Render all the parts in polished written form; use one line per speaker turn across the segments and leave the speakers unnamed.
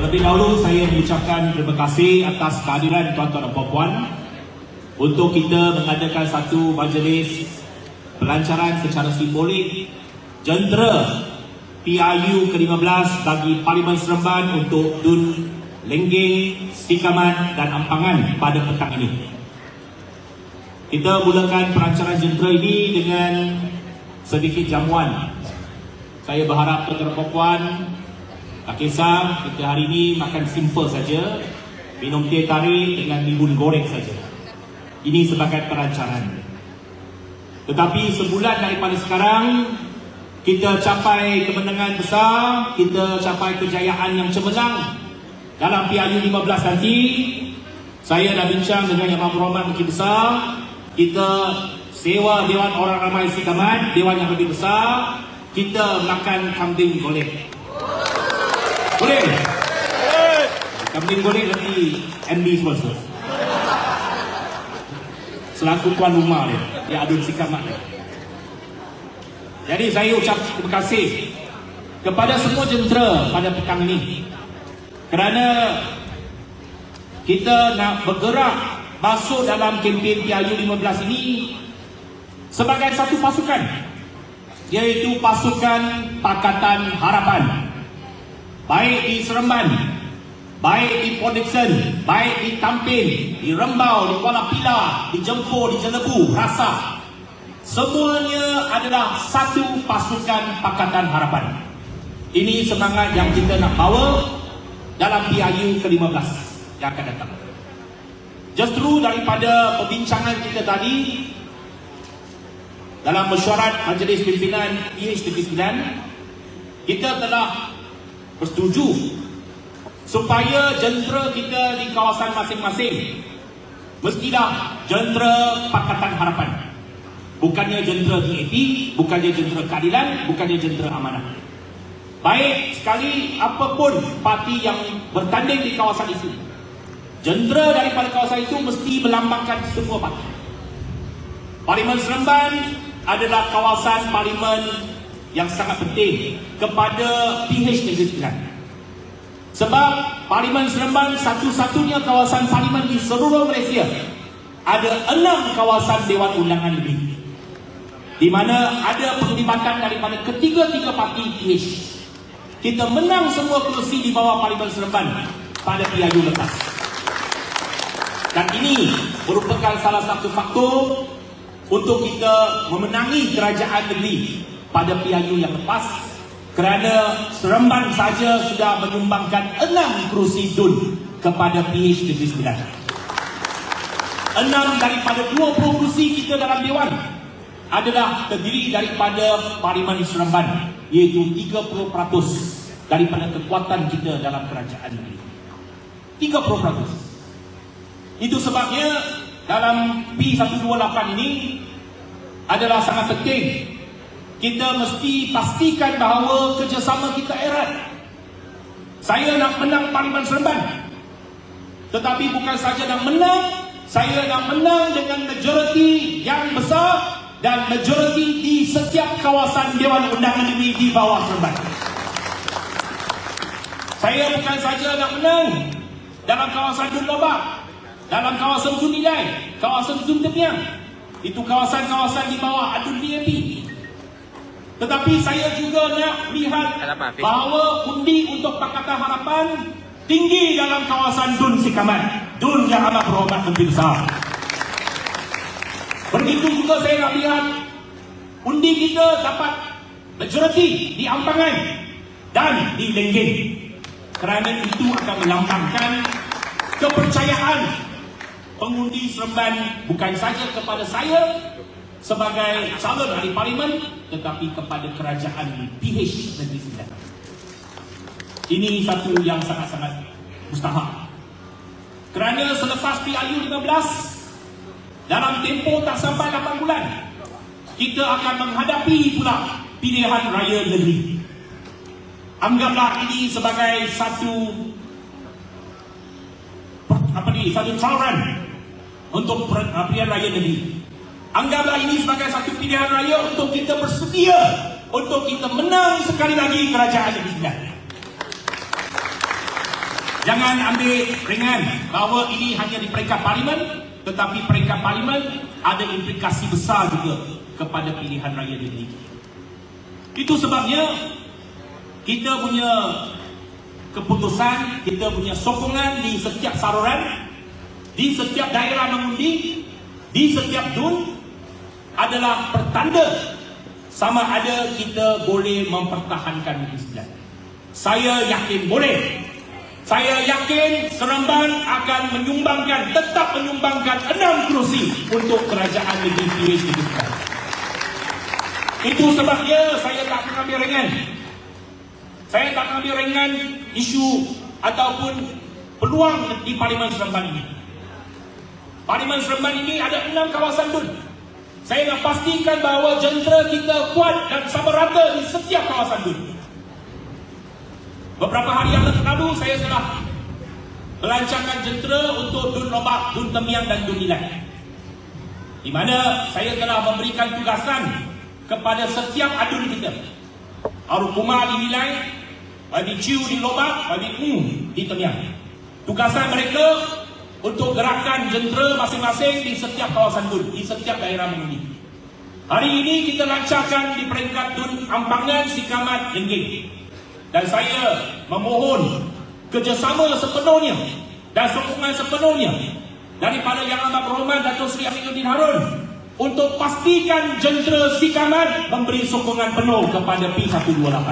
Terlebih dahulu saya mengucapkan terima kasih atas kehadiran tuan-tuan dan puan-puan untuk kita mengadakan satu majlis pelancaran secara simbolik jentera PRU ke-15 bagi Parlimen Seremban untuk Dun Lenggeng, Sikamat dan Ampangan pada petang ini. Kita mulakan pelancaran jentera ini dengan sedikit jamuan. Saya berharap tuan-tuan dan puan tak kisah kita hari ini makan simple saja, minum teh tarik dengan bihun goreng saja. Ini sebagai pelancaran. Tetapi sebulan daripada sekarang kita capai kemenangan besar, kita capai kejayaan yang cemerlang dalam PRU 15 nanti. Saya dah bincang dengan Yang Berhormat Menteri Besar, kita sewa Dewan Orang Ramai Sikamat, Dewan yang lebih besar, kita makan kambing golek. Boleh? Kambing golek nanti MD sponsor. Selaku tuan rumah dia adun Sikamat dia. Jadi saya ucap terima kasih kepada semua jentera pada petang ini, kerana kita nak bergerak masuk dalam kempen PRU 15 ini sebagai satu pasukan, iaitu pasukan Pakatan Harapan. Baik di Seremban, baik di Port Dickson, baik di Tampin, di Rembau, di Kuala Pilar, di Jempur, di Jelebu, Rasa, semuanya adalah satu pasukan Pakatan Harapan. Ini semangat yang kita nak bawa dalam PRU ke-15 yang akan datang. Justru daripada perbincangan kita tadi dalam mesyuarat Majlis Pimpinan PH-9, kita telah bersetuju supaya jentera kita di kawasan masing-masing mestilah jentera Pakatan Harapan. Bukannya jentera DAP, bukannya jentera keadilan, bukannya jentera amanah. Baik sekali apapun parti yang bertanding di kawasan itu, jentera daripada kawasan itu mesti melambangkan semua parti. Parlimen Seremban adalah kawasan parlimen yang sangat penting kepada PH Negeri Sembilan. Sebab Parlimen Seremban satu-satunya kawasan parlimen di seluruh Malaysia. Ada 6 kawasan Dewan Undangan lebih, di mana ada penglibatan daripada ketiga-tiga parti PH. Kita menang semua kerusi di bawah Parlimen Seremban pada PRU lepas. Dan ini merupakan salah satu faktor untuk kita memenangi kerajaan negeri pada PRU yang lepas, kerana Seremban saja sudah menyumbangkan 6 kerusi DUN kepada PH Negeri Sembilan. 6 daripada 20 kerusi kita dalam Dewan adalah terdiri daripada Parlimen Seremban, iaitu 30% daripada kekuatan kita dalam kerajaan negeri. 30%. Itu sebabnya dalam P128 ini adalah sangat penting kita mesti pastikan bahawa kerjasama kita erat. Saya nak menang Parlimen Seremban, tetapi bukan saja nak menang, saya nak menang dengan majoriti yang besar dan majoriti di setiap kawasan Dewan Undangan Negeri di bawah Seremban. Saya bukan saja nak menang dalam kawasan Dun Lobak, dalam kawasan Dun Nilai, kawasan Dun Tepiang, itu kawasan-kawasan di bawah Adun DAP. Tetapi saya juga nak lihat bahawa undi untuk Pakatan Harapan tinggi dalam kawasan Dun Sikamat, Dun Yang Amat Berhormat Menteri Besar. Begitu juga saya nak lihat undi kita dapat majoriti di Ampangan dan di Lenggeng, kerana itu akan melambangkan kepercayaan pengundi Seremban bukan saja kepada saya sebagai calon ahli parlimen, tetapi kepada kerajaan di PH Negeri Sembilan. Ini satu yang sangat-sangat mustahak, kerana selepas PRU 15 dalam tempoh tak sampai 8 bulan kita akan menghadapi pula pilihan raya negeri. Anggaplah ini sebagai satu saluran untuk pilihan raya negeri. Anggaplah ini sebagai satu pilihan raya untuk kita bersedia untuk kita menang sekali lagi kerajaan Negeri Sembilan. Jangan ambil ringan bahawa ini hanya di peringkat parlimen, tetapi peringkat parlimen ada implikasi besar juga kepada pilihan raya di negeri. Itu sebabnya kita punya keputusan, kita punya sokongan di setiap saluran, di setiap daerah mengundi, di setiap DUN adalah pertanda sama ada kita boleh mempertahankan Negeri Sembilan. Saya yakin boleh. Saya yakin Seremban akan tetap menyumbangkan 6 kerusi untuk kerajaan negeri PH Negeri Sembilan. Itu sebabnya saya tak mengambil ringan. Saya tak mengambil ringan isu ataupun peluang di Parlimen Seremban ini. Parlimen Seremban ini ada 6 kawasan DUN. Saya nak pastikan bahawa jentera kita kuat dan sama rata di setiap kawasan DUN. Beberapa hari yang lalu saya telah melancarkan jentera untuk DUN Lobak, DUN Temiang dan DUN Nilai, di mana saya telah memberikan tugasan kepada setiap adun kita. Arukuma di Nilai, Babi Ciu di Lobak, Babi di Temiang. Tugasan mereka untuk gerakan jentera masing-masing di setiap kawasan DUN, di setiap daerah mengundi. Hari ini kita lancarkan di peringkat DUN Ampangan, Sikamat, Lenggeng. Dan saya memohon kerjasama sepenuhnya dan sokongan sepenuhnya daripada Yang Amat Berhormat Datuk Seri Aminuddin Harun untuk pastikan jentera Sikamat memberi sokongan penuh kepada P128.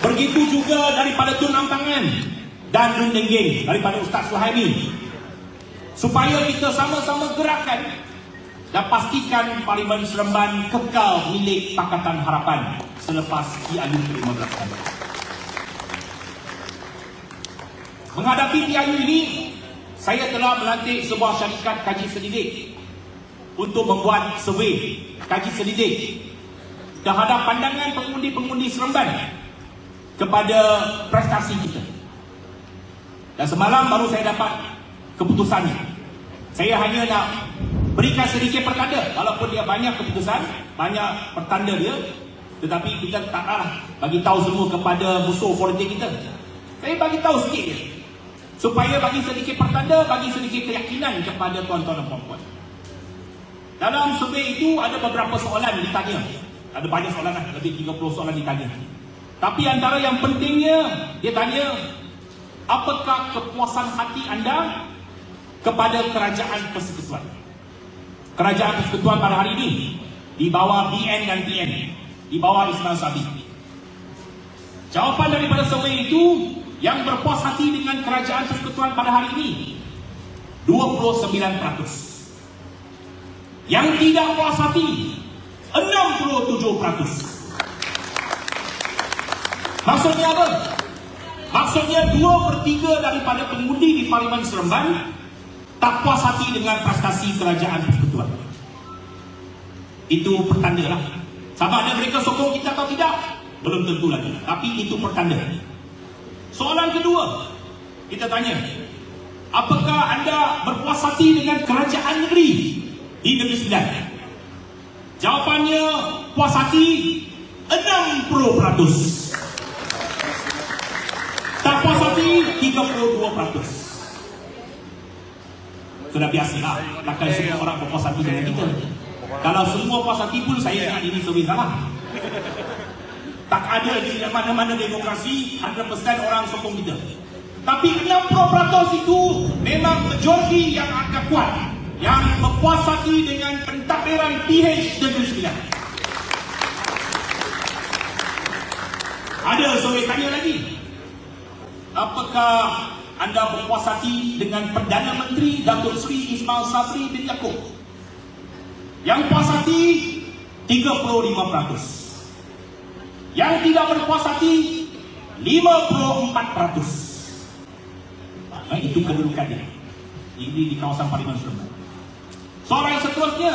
Begitu juga daripada DUN Ampangan dan DUN Lenggeng daripada Ustaz Suhaimi, supaya kita sama-sama gerakkan dan pastikan Parlimen Seremban kekal milik Pakatan Harapan selepas PIU ke-15. Menghadapi PIU ini, saya telah melantik sebuah syarikat kaji selidik untuk membuat survey kaji selidik terhadap pandangan pengundi-pengundi Seremban kepada prestasi kita. Dan semalam baru saya dapat keputusannya. Saya hanya nak berikan sedikit pertanda, walaupun dia banyak keputusan, banyak pertanda dia, tetapi kita taklah bagi tahu semua kepada musuh politik kita. Saya bagi tahu sikit dia, supaya bagi sedikit pertanda, bagi sedikit keyakinan kepada tuan-tuan dan puan-puan. Dalam survei itu ada beberapa soalan ditanya. Ada banyak soalan lah, lebih 30 soalan ditanya. Tapi antara yang pentingnya, dia tanya, apakah kepuasan hati anda kepada kerajaan persekutuan? Kerajaan persekutuan pada hari ini di bawah BN dan PN, di bawah Ismail Sabri. Jawapan daripada survei itu, yang berpuas hati dengan kerajaan persekutuan pada hari ini 29%. Yang tidak puas hati 67%. Maksudnya apa? Maksudnya 2/3 daripada pengundi di Parlimen Seremban tak puas hati dengan prestasi kerajaan persekutuan. Itu pertanda lah. Sama ada mereka sokong kita atau tidak, belum tentu lagi. Tapi itu pertanda. Soalan kedua, kita tanya, apakah anda berpuas hati dengan kerajaan negeri di Negeri Sembilan? Jawapannya, puas hati 60%. Tak puas hati 32%. Sudah biasalah, takkan semua orang berpuas hati dengan kita. Kalau semua puas hati pun saya ingat ini survei salah. Tak ada di mana-mana demokrasi 100% orang sokong kita. Tapi 60% itu memang majoriti yang agak kuat, yang berpuas hati dengan pentadbiran PH Negeri Sembilan. Ada survei tanya lagi, apakah anda berpuas hati dengan Perdana Menteri Datuk Seri Ismail Sabri bin Yaakob? Yang puas hati 35%. Yang tidak berpuas hati 54%. Itu kedudukannya ini di kawasan Parlimen Seremban. Soalan seterusnya,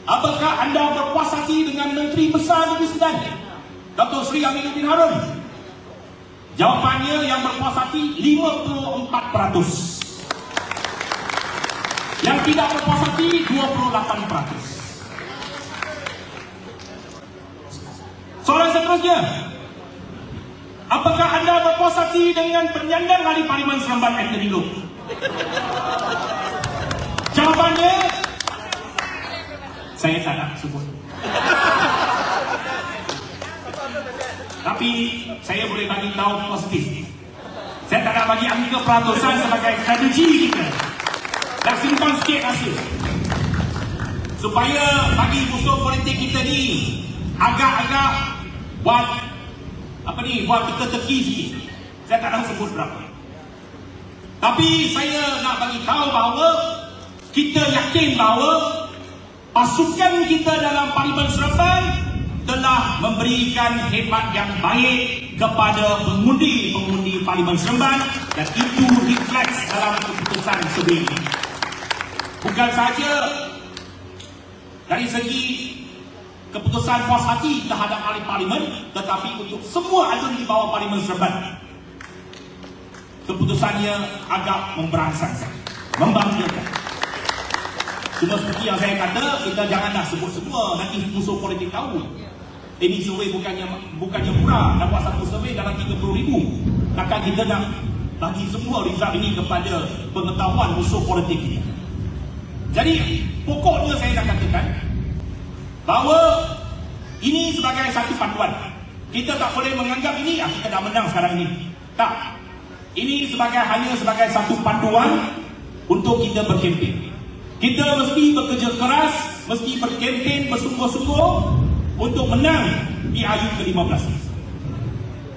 apakah anda berpuas hati dengan Menteri Besar Negeri Sembilan Datuk Seri Aminuddin Harun? Jawapannya, yang berpuas hati 54%. Yang tidak berpuas hati 28%. Soalan seterusnya, Apakah anda berpuas hati dengan penyandang Hari Parlimen Seremban Anthony Loh? Jawapannya, saya tak nak sebut. Tapi saya boleh bagi tahu positif. Saya tak nak bagi angka peratusan sebagai strategi kita. Dah simpan sikit hasil. Supaya bagi musuh politik kita ni agak-agak buat buat teka-teki sikit. Saya tak nak sebut berapa. Tapi saya nak bagi tahu bahawa kita yakin bahawa pasukan kita dalam Parlimen Seremban telah memberikan khidmat yang baik kepada pengundi-pengundi Parlimen Seremban, dan itu refleks dalam keputusan sebelum ini. Bukan sahaja dari segi keputusan puas hati terhadap ahli parlimen, tetapi untuk semua adun di bawah Parlimen Seremban, keputusannya agak memberangsangkan, membanggakan. Cuma seperti yang saya kata, kita janganlah sebut semua, nanti musuh politik tahu. Ini survey bukannya murah, nak buat satu survey dalam 30,000. Takkan kita nak bagi semua result ini kepada pengetahuan musuh politik ini. Jadi pokoknya saya nak katakan bahawa ini sebagai satu panduan. Kita tak boleh menganggap ini kita dah menang sekarang ini. Tak. Ini hanya sebagai satu panduan untuk kita berkempen. Kita mesti bekerja keras, mesti berkempen bersungguh-sungguh untuk menang di ayat ke-15.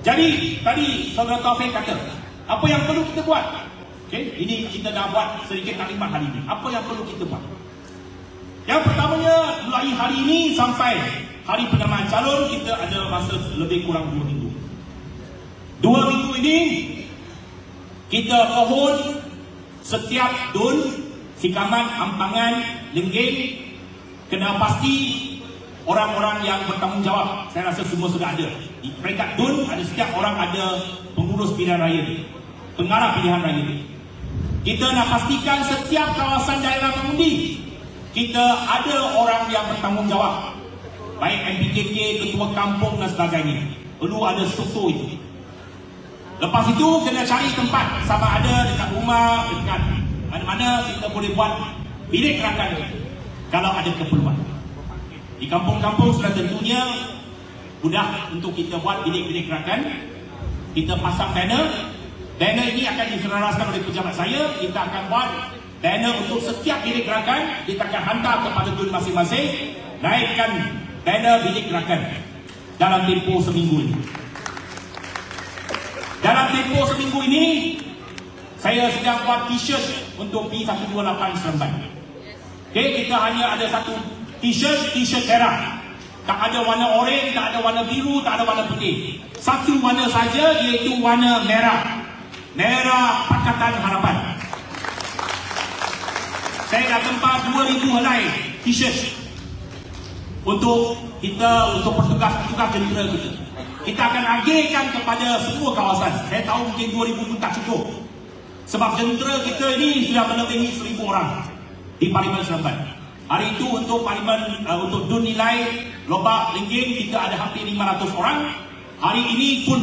Jadi tadi Saudara Taufik kata, apa yang perlu kita buat? Okay, ini kita dah buat sedikit taklimat hari ini. Apa yang perlu kita buat? Yang pertamanya, mulai hari ini sampai hari penamaan calon, kita ada masa lebih kurang 2 minggu. 2 minggu ini kita mohon setiap dun, Sikamat, Ampangan, Lenggeng kena pasti orang-orang yang bertanggungjawab. Saya rasa semua sudah ada. Di peringkat dun, ada setiap orang ada pengurus pilihan raya, pengarah pilihan raya. Kita nak pastikan setiap kawasan daerah mengundi, kita ada orang yang bertanggungjawab, baik MPKK, ketua kampung dan sebagainya. Perlu ada struktur itu. Lepas itu kena cari tempat, sama ada dekat rumah, dekat mana-mana kita boleh buat bilik rakan kalau ada keperluan. Di kampung-kampung sudah tentunya mudah untuk kita buat bilik-bilik rakan. Kita pasang banner. Banner ini akan diselaraskan oleh pejabat saya. Kita akan buat banner untuk setiap bilik rakan. Kita akan hantar kepada dun masing-masing. Naikkan banner bilik rakan dalam tempoh seminggu ini. Dalam tempoh seminggu ini, saya sedang buat t-shirt untuk P128 Seremban. Okay, kita hanya ada satu t-shirt merah. Tak ada warna oranye, tak ada warna biru, tak ada warna putih. Satu warna saja, iaitu warna merah. Merah Pakatan Harapan. Saya dah tempah 2,000 helai t-shirt untuk petugas-petugas jentera kita. Kita akan agihkan kepada semua kawasan. Saya tahu mungkin 2,000 pun tak cukup. Sebab jentera kita ini sudah melebihi 1,000 orang di Parlimen Seremban. Hari itu untuk Parlimen, untuk Dun Nilai, Lobak, Lenggeng, kita ada hampir 500 orang. Hari ini pun,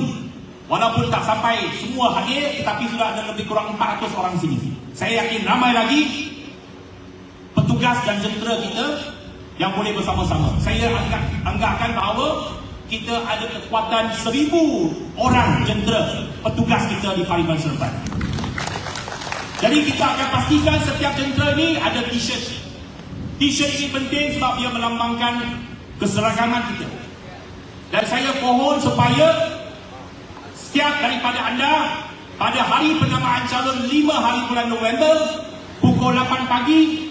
walaupun tak sampai semua hadir, tetapi sudah ada lebih kurang 400 orang di sini. Saya yakin ramai lagi petugas dan jentera kita yang boleh bersama-sama. Saya anggarkan bahawa kita ada kekuatan 1,000 orang jentera petugas kita di Parlimen Seremban. Jadi kita akan pastikan setiap jentera ini ada t-shirt. T-shirt ini penting sebab dia melambangkan keseragaman kita. Dan saya mohon supaya setiap daripada anda pada hari penamaan calon 5 hari bulan November pukul 8 pagi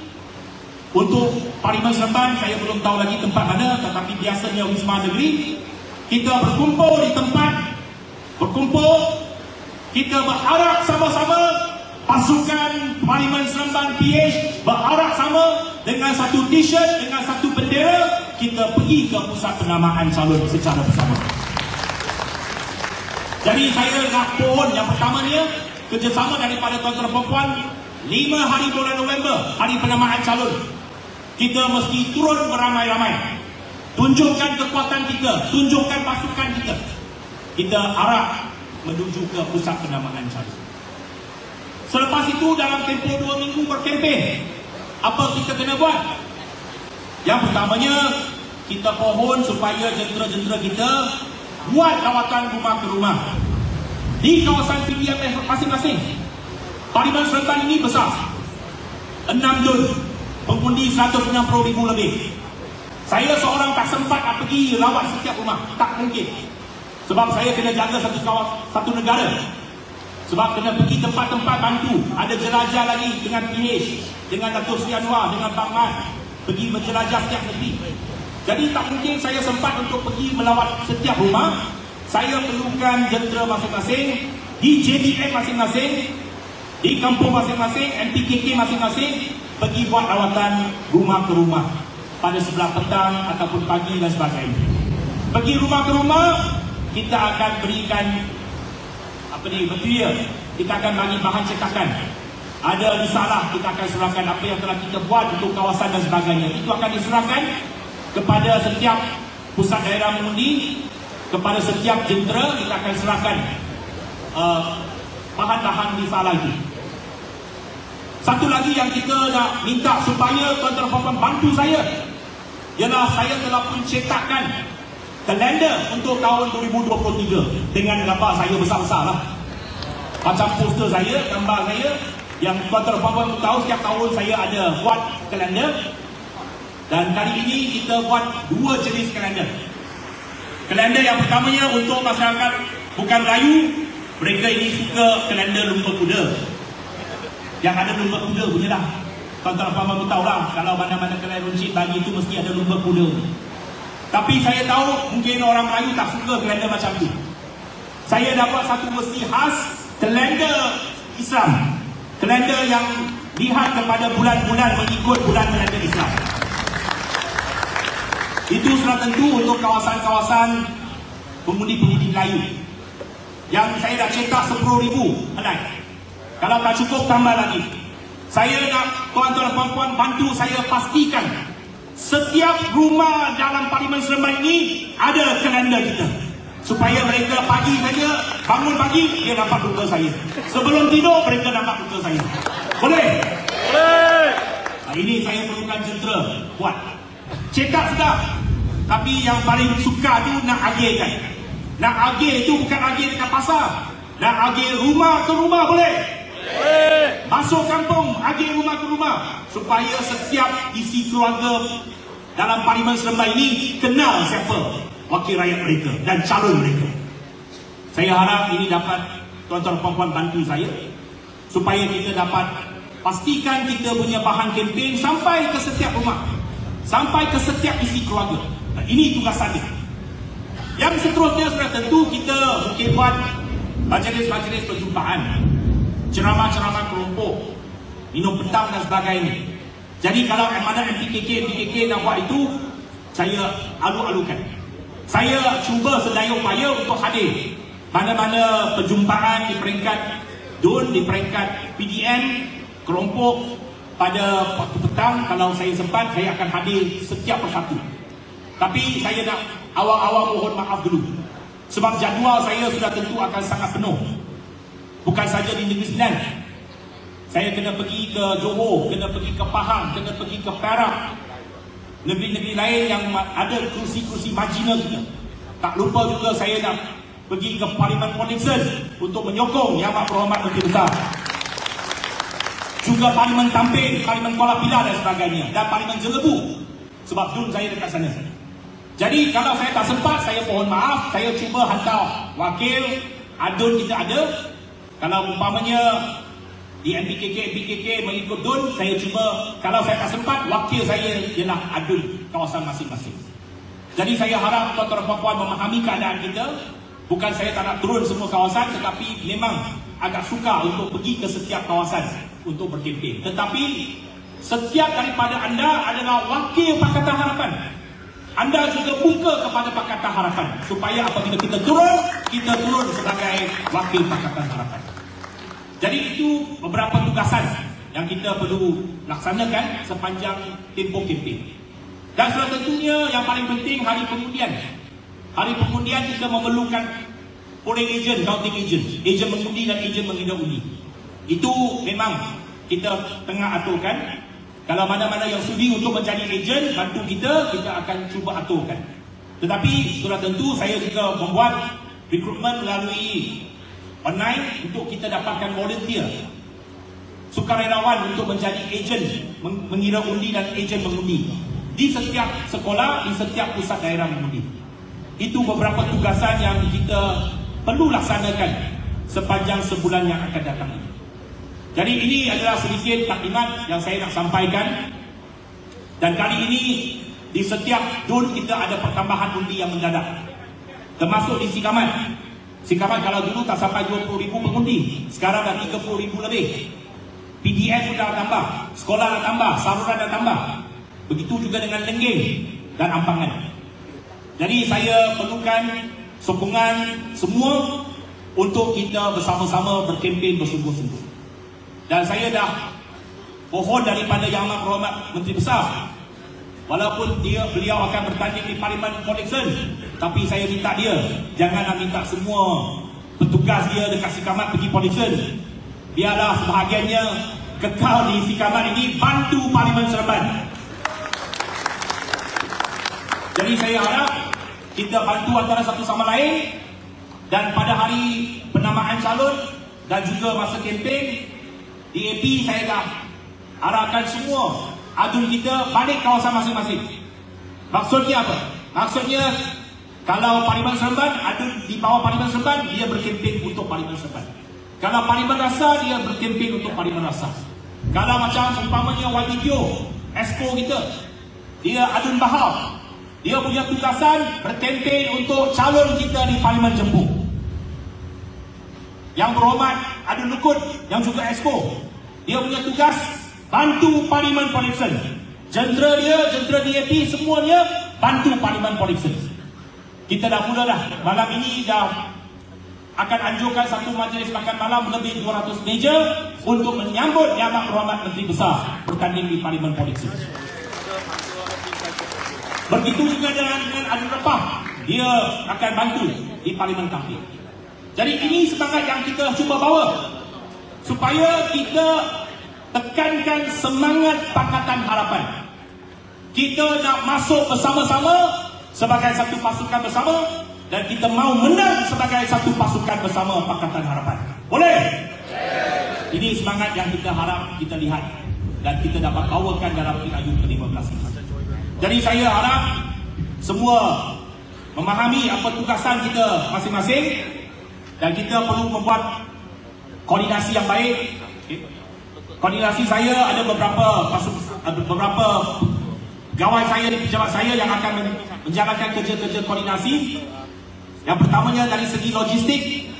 untuk Parlimen Seremban, saya belum tahu lagi tempat mana, tetapi biasanya Wisma Negeri, kita berkumpul di tempat kita berharap sama-sama. Pasukan Parlimen Seremban PH berharap sama dengan satu t-shirt, dengan satu bendera. Kita pergi ke pusat penamaan calon secara bersama. Jadi saya nak pohon yang pertamanya kerjasama daripada tuan-tuan dan puan-puan. 5 hari bulan November, hari penamaan calon, kita mesti turun beramai-ramai. Tunjukkan kekuatan kita, tunjukkan pasukan kita. Kita harap menuju ke pusat penambahan calon. Selepas itu dalam tempoh 2 minggu berkempen, apa kita kena buat? Yang pertamanya, kita pohon supaya jentera-jentera kita buat rawatan rumah ke rumah di kawasan PDM masing-masing. Parlimen Seremban ini besar, 6 dun, pengundi 190,000 lebih. Saya seorang tak sempat nak pergi rawat setiap rumah, tak mungkin. Sebab saya kena jaga satu negara. Sebab kena pergi tempat-tempat bantu. Ada jelajah lagi dengan PH, dengan Datuk Seri Anwar, dengan Bang Mat, pergi menjelajah setiap negeri. Jadi tak mungkin saya sempat untuk pergi melawat setiap rumah. Saya perlukan jentera masing-masing, di JDM masing-masing, di kampung masing-masing, MPKK masing-masing, pergi buat rawatan rumah ke rumah pada sebelah petang ataupun pagi dan sebagainya. Pergi rumah ke rumah, kita akan berikan material, kita akan bagi bahan cetakan. Ada risalah, kita akan serahkan apa yang telah kita buat untuk kawasan dan sebagainya. Itu akan diserahkan kepada setiap pusat daerah mengundi, kepada setiap jentera. Kita akan serahkan bahan-bahan risalah itu. Satu lagi yang kita nak minta supaya tuan-tuan dan puan-puan bantu saya, ialah saya telah pun cetakkan kalender untuk tahun 2023 dengan gambar saya besar-besar lah. Macam poster saya, gambar saya, yang tuan-tuan dan puan-puan tahu setiap tahun saya ada buat kalender. Dan kali ini kita buat 2 jenis kalender. Kalender yang pertamanya untuk masyarakat bukan Melayu, mereka ini suka kalender lumba kuda. Yang ada lumba kuda punya lah. Tuan-tuan dan puan-puan tahu lah, kalau mana-mana kedai runcit bagi itu mesti ada lumba kuda. Tapi saya tahu mungkin orang Melayu tak suka kalender macam tu. Saya dapat satu versi khas kalender Islam. Kalender yang lihat kepada bulan-bulan mengikut bulan kalender Islam. Itu sudah tentu untuk kawasan-kawasan pengundi-pengundi Melayu. Yang saya dah cetak 10,000 helai. Kalau tak cukup, tambah lagi. Saya nak tuan-tuan dan puan-puan bantu saya pastikan setiap rumah dalam Parlimen Seremban ini ada kalender kita. Supaya mereka pagi saja, bangun pagi, dia nampak muka saya. Sebelum tidur, mereka nampak muka saya. Boleh? Boleh! Ini saya perlukan jentera buat. Cetak sudah. Tapi yang paling suka tu nak agihkan. Nak agih tu bukan agih dekat pasar. Nak agih rumah ke rumah, boleh? Boleh! Masuk kampung, agih rumah ke rumah. Supaya setiap isi keluarga dalam Parlimen Seremban ini kenal siapa wakil rakyat mereka dan calon mereka. Saya harap ini dapat tuan-tuan dan puan-puan bantu saya supaya kita dapat pastikan kita punya bahan kempen sampai ke setiap rumah, sampai ke setiap isi keluarga. Nah, ini tugas saya. Yang seterusnya sudah tentu kita mungkin buat majlis-majlis perjumpaan, ceramah-ceramah kelompok, minum petang dan sebagainya. Jadi kalau mana MPKK nak buat itu, saya alu-alukan. Saya cuba sedaya upaya untuk hadir mana-mana perjumpaan di peringkat DUN, di peringkat PDM, kelompok pada waktu petang. Kalau saya sempat, saya akan hadir setiap persatu. Tapi saya nak awal-awal mohon maaf dulu. Sebab jadual saya sudah tentu akan sangat penuh. Bukan saja di Negeri Sembilan. Saya kena pergi ke Johor, kena pergi ke Pahang, kena pergi ke Perak, negeri-negeri lain yang ada kursi-kursi marginal kita. Tak lupa juga saya nak pergi ke Parlimen Port Dickson untuk menyokong Yang Amat Berhormat Menteri Besar. Juga Parlimen Tamping, Parlimen Kuala Pilah dan sebagainya. Dan Parlimen Jelebu. Sebab DUN saya dekat sana. Jadi kalau saya tak sempat, saya mohon maaf. Saya cuba hantar wakil ADUN kita ada. Kalau umpamanya di MPKK mengikut DUN, saya cuba, kalau saya tak sempat, wakil saya ialah ADUN kawasan masing-masing. Jadi saya harap tuan-tuan dan puan-puan memahami keadaan kita. Bukan saya tak nak turun semua kawasan, tetapi memang agak suka untuk pergi ke setiap kawasan untuk berkempen. Tetapi setiap daripada anda adalah wakil Pakatan Harapan. Anda juga buka kepada Pakatan Harapan supaya apabila kita turun sebagai wakil Pakatan Harapan. Jadi itu beberapa tugasan yang kita perlu laksanakan sepanjang tempoh kempen. Dan sudah tentunya yang paling penting hari pengundian. Hari pengundian kita memerlukan polling agent, counting agent, agent mengundi dan agent menghidap undi. Itu memang kita tengah aturkan. Kalau mana-mana yang sudi untuk menjadi agent, bantu kita akan cuba aturkan. Tetapi sudah tentu saya juga membuat rekrutmen melalui online untuk kita dapatkan volunteer, sukarelawan untuk menjadi agent mengira undi dan agent mengundi di setiap sekolah, di setiap pusat daerah mengundi. Itu beberapa tugasan yang kita perlu laksanakan sepanjang sebulan yang akan datang ini. Jadi ini adalah sedikit taklimat yang saya nak sampaikan. Dan kali ini di setiap DUN kita ada pertambahan undi yang mendadak, termasuk di Sikamat. Sikamat kalau dulu tak sampai 20,000 pengundi, sekarang dah 30,000 lebih. PDF dah tambah, sekolah dah tambah, saluran dah tambah. Begitu juga dengan Lenggeng dan Ampangan. Jadi saya perlukan sokongan semua untuk kita bersama-sama berkempen bersungguh-sungguh. Dan saya dah mohon daripada Yang Amat Berhormat Menteri Besar, walaupun beliau akan bertanding di Parlimen Connection, tapi saya minta dia jangan nak minta semua petugas dia dekat Sikamat pergi Connection. Biarlah sebahagiannya kekal di Sikamat ini bantu Parlimen Seremban. Jadi saya harap kita bantu antara satu sama lain. Dan pada hari penamaan calon dan juga masa kempen DAP, saya dah arahkan semua adun kita balik kawasan masing-masing. Maksudnya apa? Maksudnya kalau Parlimen Seremban, adun di bawah Parlimen Seremban, dia berkempen untuk Parlimen Seremban. Kalau Parlimen Rasa, dia berkempen untuk Parlimen Rasa. Kalau macam umpamanya YTPO, Exco kita, dia adun Bahar, dia punya tugasan berkempen untuk calon kita di Parlimen Jemput. Yang Berhormat Adun Lukut yang juga Exco, dia punya tugas bantu Parlimen Connection. Jentera dia, jentera DAP, semua dia bantu Parlimen Connection. Kita dah mula dah. Malam ini dah akan anjurkan satu majlis makan malam lebih 200 meja untuk menyambut Yang Amat Berhormat Menteri Besar bertanding di Parlimen Connection. Begitu juga dengan Adun Repah, dia akan bantu di Parlimen Tampil. Jadi ini semangat yang kita cuba bawa supaya kita tekankan semangat Pakatan Harapan. Kita nak masuk bersama-sama sebagai satu pasukan bersama dan kita mau menang sebagai satu pasukan bersama Pakatan Harapan. Boleh? Ini semangat yang kita harap kita lihat dan kita dapat bawakan dalam PKU ke-15 ini. Jadi saya harap semua memahami apa tugasan kita masing-masing. Dan kita perlu membuat koordinasi yang baik. Koordinasi saya ada beberapa pegawai saya di pejabat saya yang akan menjalankan kerja-kerja koordinasi. Yang pertamanya dari segi logistik,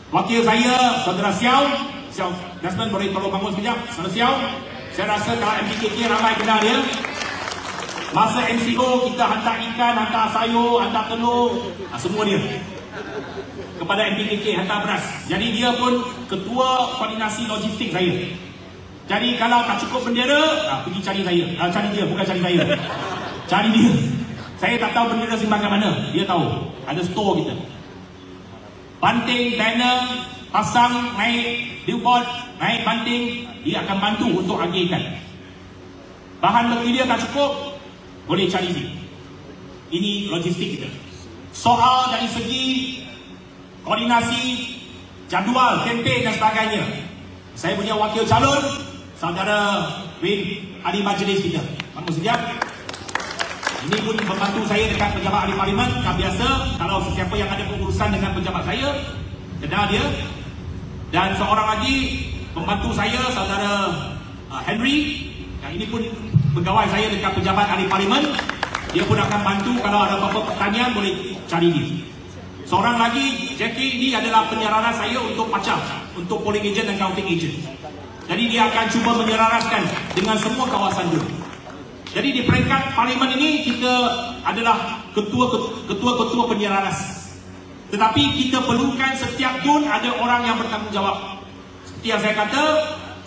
wakil saya Saudara Siau Desmond, boleh tolong bangun sekejap. Saudara Siau, saya rasa kalau MPKK ramai kenal dia. Masa MCO kita hantar ikan, hantar sayur, hantar telur, semua dia kepada MPKK, hantar beras. Jadi dia pun ketua koordinasi logistik saya. Jadi kalau tak cukup bendera, pergi cari saya. Cari dia, bukan cari saya. Cari dia. Saya tak tahu bendera simpangan mana. Dia tahu. Ada store kita. Banting, banner, pasang, naik billboard, naik banting. Dia akan bantu untuk agihkan. Bahan menteri dia tak cukup, boleh cari dia. Ini logistik kita. Soal dari segi koordinasi jadual, kempen dan sebagainya, saya punya wakil calon Saudara Win ahli majlis kita. Bangun sekejap. Ini pun membantu saya dekat pejabat ahli parlimen. Yang biasa kalau sesiapa yang ada pengurusan dengan pejabat saya, kenal dia. Dan seorang lagi membantu saya Saudara Henry. Yang ini pun pegawai saya dekat pejabat ahli parlimen. Dia pun akan bantu kalau ada apa-apa pertanyaan boleh cari dia. Seorang lagi, Jackie, ini adalah penyaranas saya untuk macam, untuk polling agent dan counting agent. Jadi dia akan cuba menyeraraskan dengan semua kawasan DUN. Jadi di peringkat parlimen ini kita adalah ketua-ketua penyeraras. Tetapi kita perlukan setiap DUN ada orang yang bertanggungjawab. Seperti yang saya kata,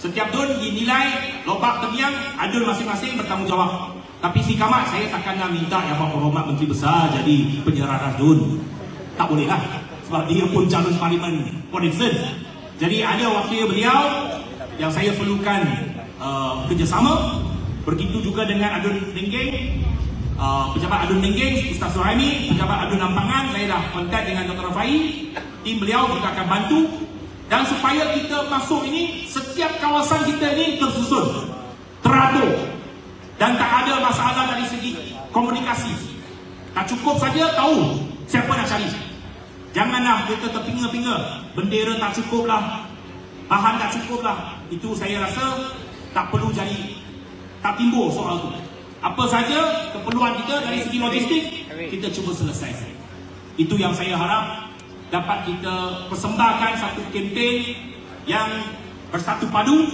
setiap DUN dinilai lobak temiang, adun masing-masing bertanggungjawab. Tapi Sikamat saya takkan nak minta Yang Amat Berhormat Menteri Besar jadi penyeraras DUN. Tak boleh lah. sebab dia pun calon parlimen Port Dickson. Jadi ada wakil beliau yang saya perlukan kerjasama. Begitu juga dengan Adun Nenggeng, pejabat Adun Nenggeng, Ustaz Suhaimi, pejabat Adun Nampangan. Saya dah kontak dengan Dr. Rafai, tim beliau kita akan bantu. Dan supaya kita masuk ini, setiap kawasan kita ini tersusun, teratur, dan tak ada masalah dari segi komunikasi. Tak cukup saja tahu siapa nak cari. Janganlah kita terpinga-pinga, bendera tak cukup lah, bahan tak cukup lah. Itu saya rasa tak perlu jadi, tak timbul soal tu. Apa saja keperluan kita dari segi logistik, kita cuba selesaikan. Itu yang saya harap dapat kita persembahkan satu kempen yang bersatu padu,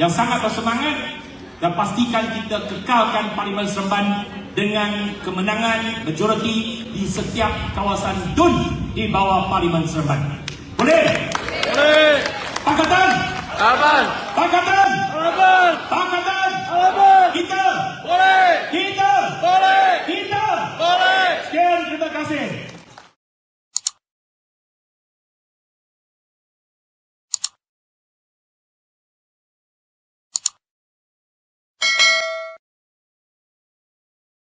yang sangat bersemangat, dan pastikan kita kekalkan Parlimen Seremban dengan kemenangan majoriti di setiap kawasan DUN di bawah Parlimen Seremban. Boleh? Boleh. Pakatan? Pakatan?